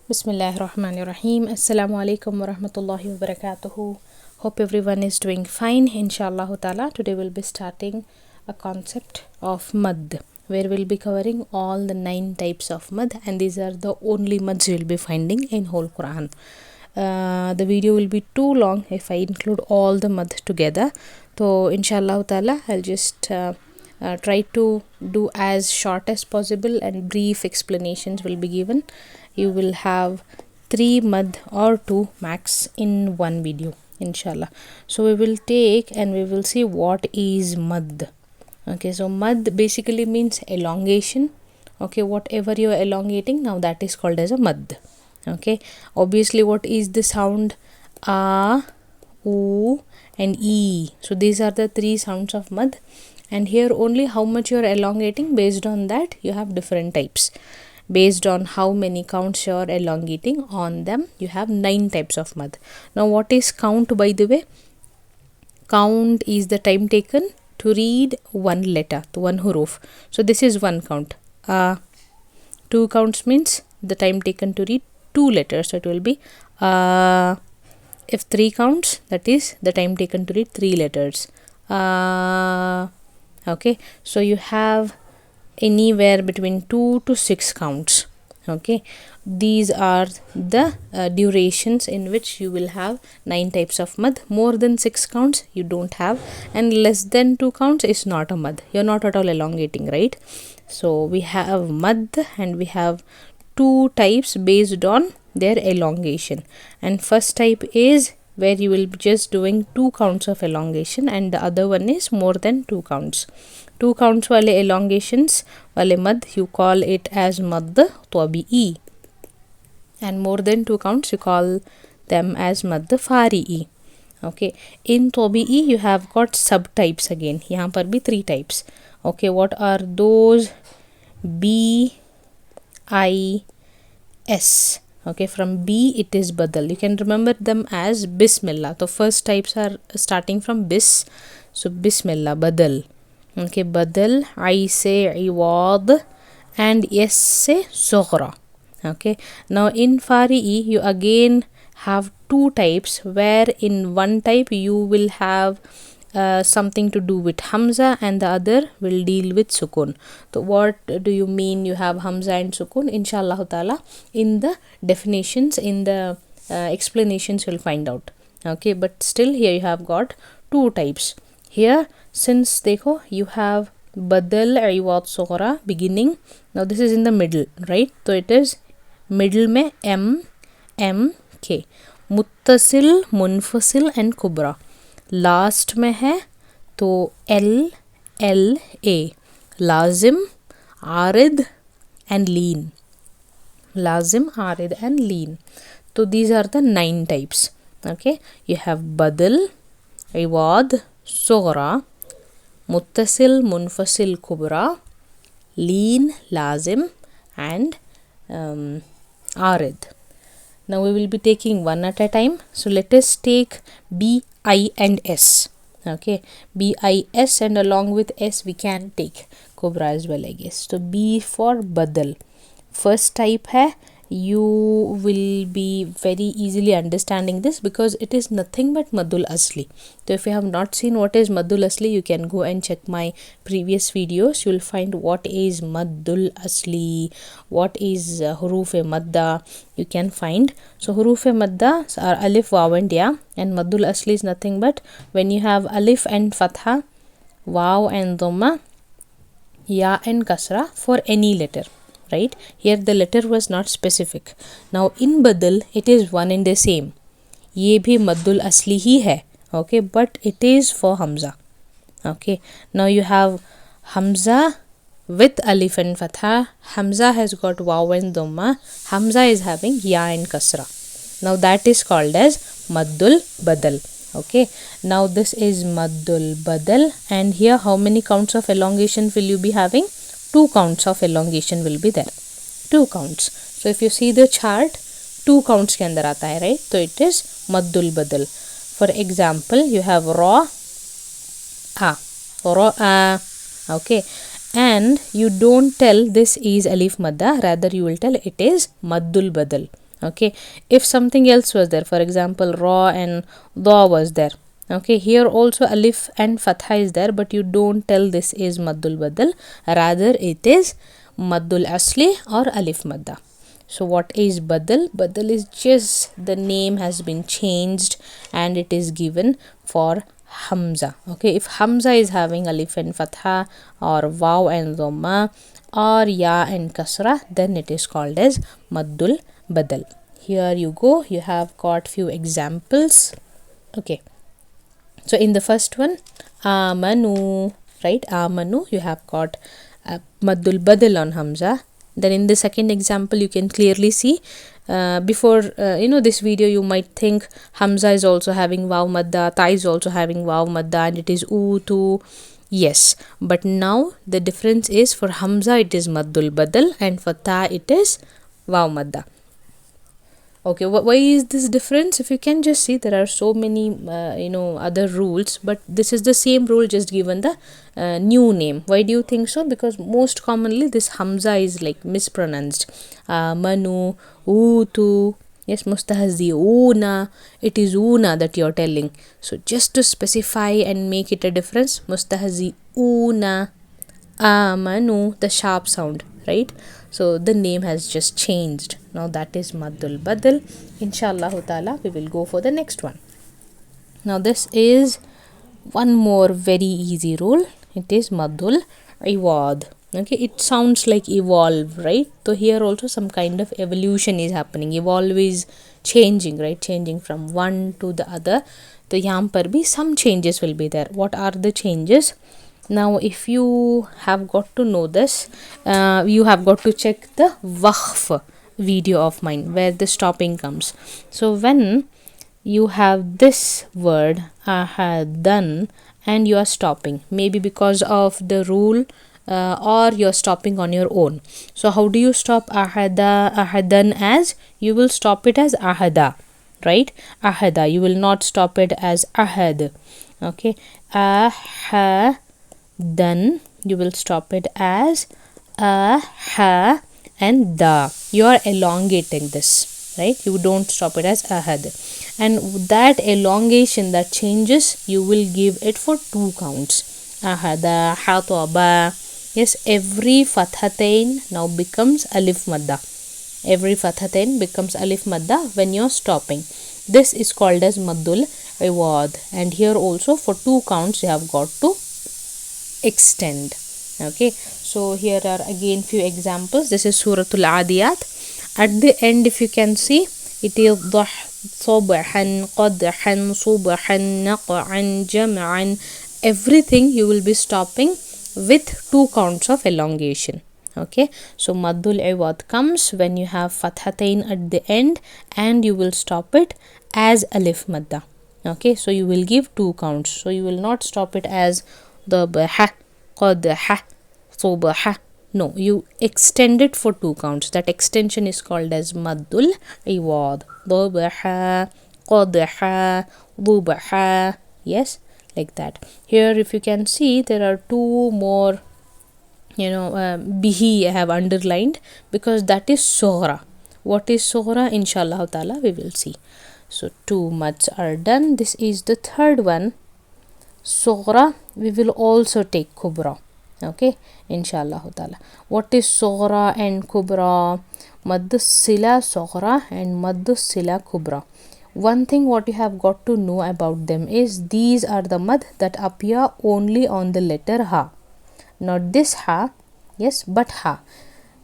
Bismillahirrahmanirrahim. Assalamu alaikum wa rahmatullahi wa barakatuhu. Hope everyone is doing fine. Inshallah ta'ala, today we'll be starting a concept of madd, where we'll be covering all the 9 types of madd, and these are the only madds you'll be finding in whole Quran. The video will be too long if I include all the madd together. So inshallah ta'ala, I'll just try to do as short as possible, and brief explanations will be given. You will have 3 madd or 2 max in one video, inshallah. So we will take and we will see what is madd. Okay, so madd basically means elongation. Okay, whatever you are elongating, now that is called as a madd. Okay, obviously what is the sound? A, U and E. So these are the 3 sounds of madd, and here only how much you are elongating, based on that you have different types. Based on how many counts you are elongating on them, you have 9 types of madd. Now what is count, by the way? Count is the time taken to read one letter, the one huruf. So this is one count. 2 counts means the time taken to read 2 letters, so it will be if 3 counts, that is the time taken to read 3 letters. Okay, so you have anywhere between 2 to 6 counts. Okay, these are the durations in which you will have 9 types of madd. More than 6 counts you don't have, and less than 2 counts is not a madd. You're not at all elongating, right? So we have madd, and we have 2 types based on their elongation. And first type is where you will be just doing 2 counts of elongation, and the other one is more than 2 counts. 2 counts wale elongations wale madd, you call it as madd tabi'i, and more than 2 counts you call them as madd fari'i. Okay, in tabi'i you have got subtypes again. Yahan par bhi 3 types. Okay, what are those? B, I, S. Okay, from B it is badal. You can remember them as bismillah. So first types are starting from bis, so bismillah, badal. Okay, badal, I say iwad, and S say sughra. Okay, now in fari'i you again have 2 types, where in one type you will have something to do with hamza, and the other will deal with sukun. So what do you mean you have hamza and sukun? Inshallah ta'ala, in the definitions, in the explanations you'll find out. Okay, but still here you have got 2 types. Here, since dekho, you have badal, iwad, sughra beginning. Now this is in the middle, right? So it is middle mein M, M, K. Muttasil, munfasil and kubra. Last में है तो L, L, A. लाजिम, आरिद and lean. Lazim, arid and lean. So these are the 9 types. Okay, you have badal, iwad, sughra, muttasil, munfasil, kubra, lean, lazim and arid. Now we will be taking one at a time. So let us take B, I and S. Okay, B, I, S, and along with S we can take kubra as well, I guess. So B for badal. First type hai, you will be very easily understanding this because it is nothing but maddul asli. So if you have not seen what is maddul asli, you can go and check my previous videos. You will find what is maddul asli, what is huruf-e madda, you can find. So huruf-e madda are alif, waw and ya, and maddul asli is nothing but when you have alif and fatha, waw and dhamma, ya and kasra for any letter. Right, here the letter was not specific. Now in badal it is one and the same. Ye bhi maddul asli hi hai. Okay, but it is for hamza. Okay, now you have hamza with alif and fatha. Hamza has got waw and dhamma. Hamza is having ya and kasra. Now that is called as maddul badal. Okay, now this is maddul badal, and here how many counts of elongation will you be having? 2 counts of elongation will be there. 2 counts. So if you see the chart, 2 counts ke andar aata hai, right? So it is maddul badal. For example, you have ra, a. Okay, and you don't tell this is alif madda, rather you will tell it is maddul badal. Okay, if something else was there, for example ra and da was there, okay, here also alif and fatha is there, but you don't tell this is maddul badal, rather it is maddul asli or alif madda. So what is badal? Badal is just the name has been changed and it is given for hamza. Okay, if hamza is having alif and fatha or waw and dhamma or ya and kasra, then it is called as maddul badal. Here you go, you have got few examples. Okay, so in the first one, amanu, right? Amanu, you have got maddul badal on hamza. Then in the second example, you can clearly see, before this video, you might think hamza is also having waw madda, ta is also having waw madda, and it is tu. Yes, but now the difference is for hamza it is maddul badal and for ta it is waw madda. Okay, why is this difference? If you can just see, there are so many other rules, but this is the same rule, just given the new name. Why do you think so? Because most commonly this hamza is like mispronounced. Manu, utu, yes, mustahzi, una, it is una that you're telling. So just to specify and make it a difference, mustahzi una, amanu, the sharp sound, right? So the name has just changed. Now that is maddul badal. Inshallah ta'ala, we will go for the next one. Now this is one more very easy rule. It is maddul iwad. Okay, it sounds like evolve, right? So here also some kind of evolution is happening. Evolve is changing, right? Changing from one to the other. So yahan par bhi some changes will be there. What are the changes? Now if you have got to know this, you have got to check the waqf video of mine where the stopping comes. So when you have this word ahadan and you are stopping, maybe because of the rule, or you're stopping on your own. So how do you stop ahadan? As you will stop it as ahada, right? Ahada, you will not stop it as ahad. Okay, then you will stop it as ha and da. You are elongating this, right? You don't stop it as ahad, and that elongation, that changes, you will give it for 2 counts. Ahada, hataba. Yes, every fathatain now becomes alif madda. Every fathatain becomes alif madda when you're stopping. This is called as maddul iwad, and here also for 2 counts you have got to extend. Okay, so here are again few examples. This is suratul adiyat. At the end, if you can see, it is sabhan, qadhan, subhan, naq'an, jam'an. Everything you will be stopping with 2 counts of elongation. Okay, so maddul iwad comes when you have fathatain at the end and you will stop it as alif madda. Okay, so you will give 2 counts. So you will not stop it as dabaha, qadha, subaha. No, you extend it for 2 counts. That extension is called as maddul iwad. Dabaha, qadha, dubaha. Yes, like that. Here if you can see, there are 2 more, bihi I have underlined, because that is sughra. What is sughra? Inshallah ta'ala we will see. So 2 madds are done. This is the third one. Sughra, we will also take kubra. Okay, inshallah ta'ala. What is sughra and kubra? Madd-sila sughra and madd-sila kubra. One thing what you have got to know about them is these are the mad that appear only on the letter ha. Not this ha, yes, but ha.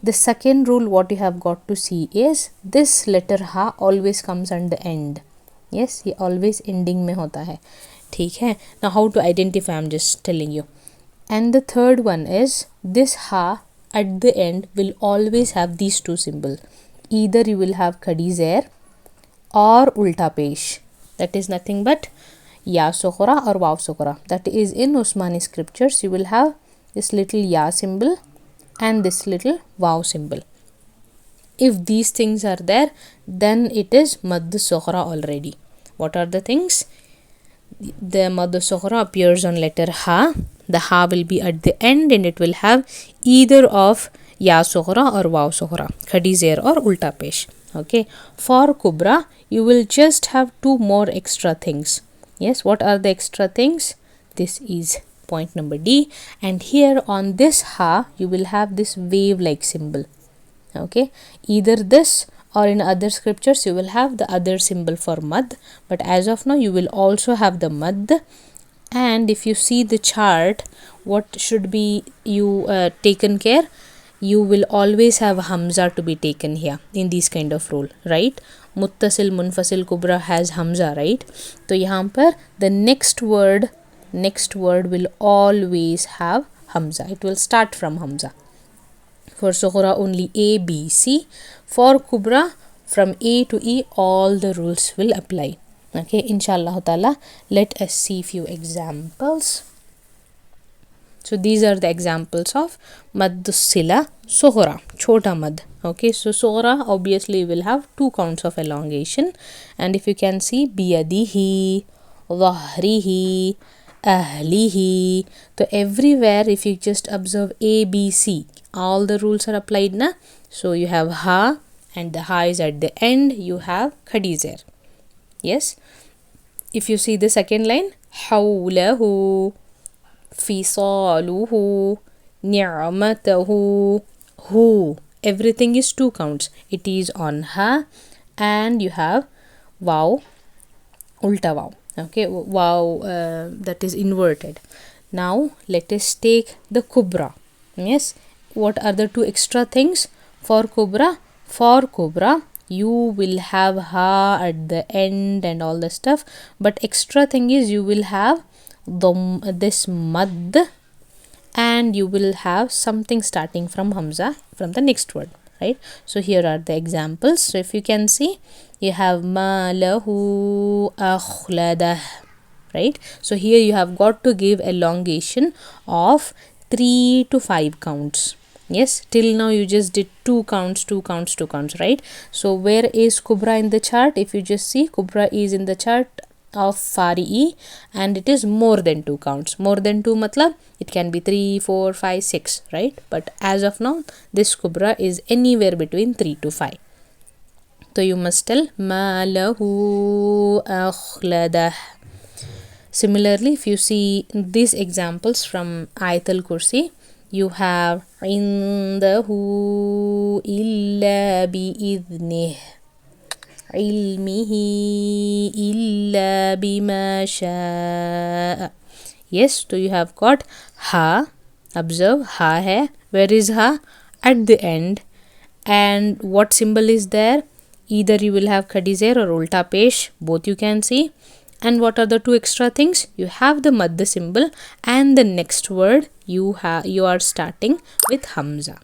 The second rule what you have got to see is this letter ha always comes on the end. Yes, ये always ending में होता है. ठीक है. Now how to identify, I'm just telling you. And the third one is this ha at the end will always have these 2 symbols. Either you will have khadi zair or ulta pesh. That is nothing but ya sughra or waw sughra. That is in Usmani scriptures. You will have this little ya symbol and this little waw symbol. If these things are there, then it is madd sughra already. What are the things? The madd sughra appears on letter ha. The ha will be at the end and it will have either of ya sughra or waw sughra, khadi zair or ulta pesh. Okay, for kubra you will just have two more extra things. Yes, what are the extra things? This is point number D, and here on this ha you will have this wave like symbol. Okay, either this or in other scriptures you will have the other symbol for mad, but as of now you will also have the mad. And if you see the chart, what should be you taken care, you will always have hamza to be taken here in this kind of rule, right? Muttasil, munfasil, kubra has hamza, right? So yahan par the next word will always have hamza. It will start from hamza. For sughra only A, B, C. For kubra from A to E all the rules will apply. Okay, inshallah ta'ala, let us see few examples. So these are the examples of madd-sila sughra, chota mad. Okay, so sughra obviously will have two counts of elongation, and if you can see biyadihi, dhahrihi, ahlihi, so everywhere if you just observe A, B, C, all the rules are applied na. So you have ha, and the ha is at the end, you have khadi zer. Yes, if you see the second line, hawlahu, fisaluhu, ni'matahu, hu, everything is two counts. It is on ha, and you have wow, ulta wow. Okay, wow, that is inverted. Now let us take the kubra. Yes, what are the two extra things for kubra? For kubra you will have ha at the end and all the stuff, but extra thing is you will have this mad, and you will have something starting from hamza from the next word, right? So here are the examples. So if you can see, you have malahu akhladah, right? So here you have got to give elongation of 3 to 5 counts. Yes, till now you just did two counts, right? So where is kubra in the chart? If you just see, kubra is in the chart of Fari, and it is more than two counts. More than two matlab it can be 3, 4, 5, 6, right? But as of now this kubra is anywhere between 3 to 5. So you must tell malahu akhladah. Similarly, if you see these examples from Ayatul Kursi, you have indahu illa bi'idhnih, ilmihi illa bima sha'a. Yes, so you have got ha. Observe, ha hai. Where is ha? At the end. And what symbol is there? Either you will have khadi zer or ulta pesh, both you can see. And what are the two extra things? You have the madda symbol, and the next word you are starting with hamza.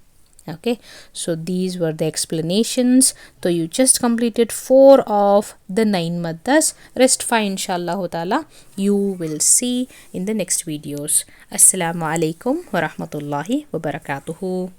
Okay, so these were the explanations. So you just completed 4 of the 9 maddas. Rest 5 inshallah ta'ala you will see in the next videos. Assalamu alaikum wa rahmatullahi wa barakatuhu.